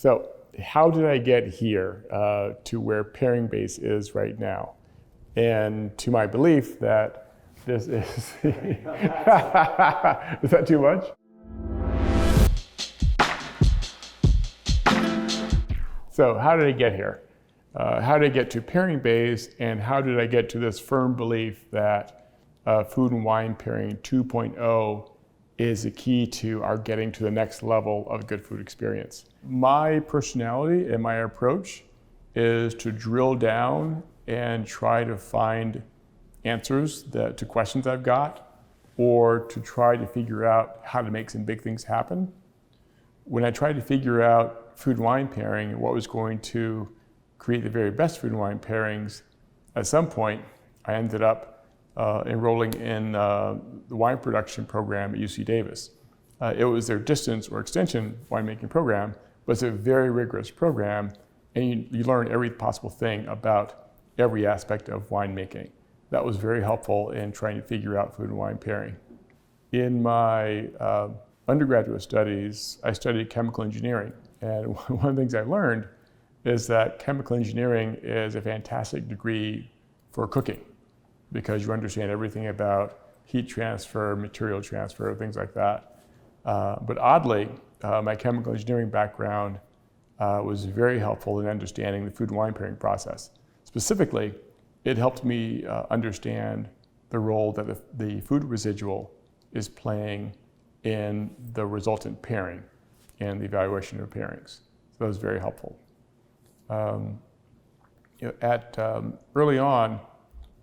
So how did I get here to where pairing base is right now? And to my belief that this is, is that too much? So how did I get here? How did I get to pairing base, and how did I get to this firm belief that food and wine pairing 2.0 is the key to our getting to the next level of good food experience? My personality and my approach is to drill down and try to find answers to questions I've got, or to try to figure out how to make some big things happen. When I tried to figure out food and wine pairing and what was going to create the very best food and wine pairings, at some point I ended up enrolling in the wine production program at UC Davis. It was their distance or extension winemaking program, but it's a very rigorous program, and you learn every possible thing about every aspect of winemaking. That was very helpful in trying to figure out food and wine pairing. In my undergraduate studies, I studied chemical engineering, and one of the things I learned is that chemical engineering is a fantastic degree for cooking, because you understand everything about heat transfer, material transfer, things like that. But oddly, my chemical engineering background was very helpful in understanding the food and wine pairing process. Specifically, it helped me understand the role that the food residual is playing in the resultant pairing and the evaluation of pairings. So that was very helpful. Early on,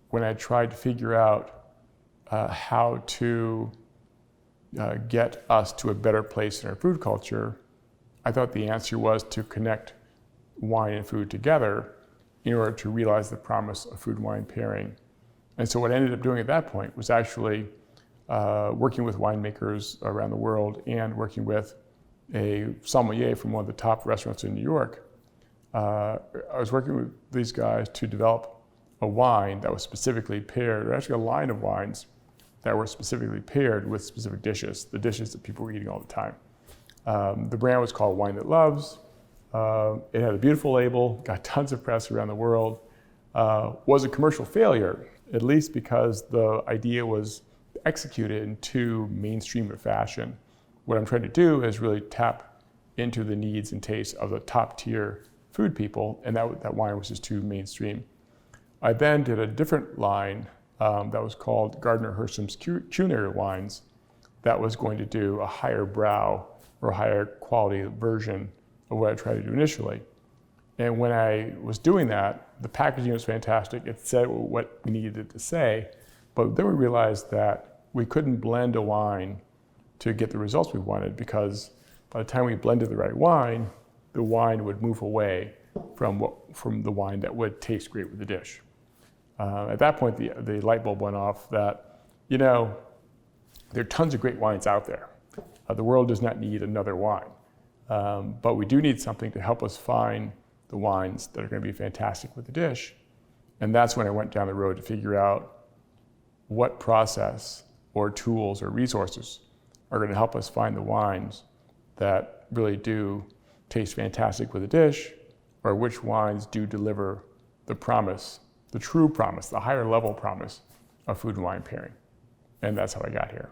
when I tried to figure out how to get us to a better place in our food culture, I thought the answer was to connect wine and food together in order to realize the promise of food and wine pairing. And so what I ended up doing at that point was actually working with winemakers around the world and working with a sommelier from one of the top restaurants in New York. I was working with these guys to develop a wine that was specifically paired, or actually a line of wines that were specifically paired with specific dishes, the dishes that people were eating all the time. The brand was called Wine That Loves. It had a beautiful label, got tons of press around the world, was a commercial failure, at least because the idea was executed in too mainstream a fashion. What I'm trying to do is really tap into the needs and tastes of the top tier food people, and that wine was just too mainstream. I then did a different line that was called Gardner Hersham's Culinary Wines that was going to do a higher brow or higher quality version of what I tried to do initially. And when I was doing that, the packaging was fantastic. It said what we needed it to say, but then we realized that we couldn't blend a wine to get the results we wanted, because by the time we blended the right wine, the wine would move away from the wine that would taste great with the dish. At that point, the light bulb went off that, there are tons of great wines out there. The world does not need another wine. But we do need something to help us find the wines that are going to be fantastic with the dish. And that's when I went down the road to figure out what process or tools or resources are going to help us find the wines that really do taste fantastic with a dish, or which wines do deliver the promise, the true promise, the higher level promise of food and wine pairing. And that's how I got here.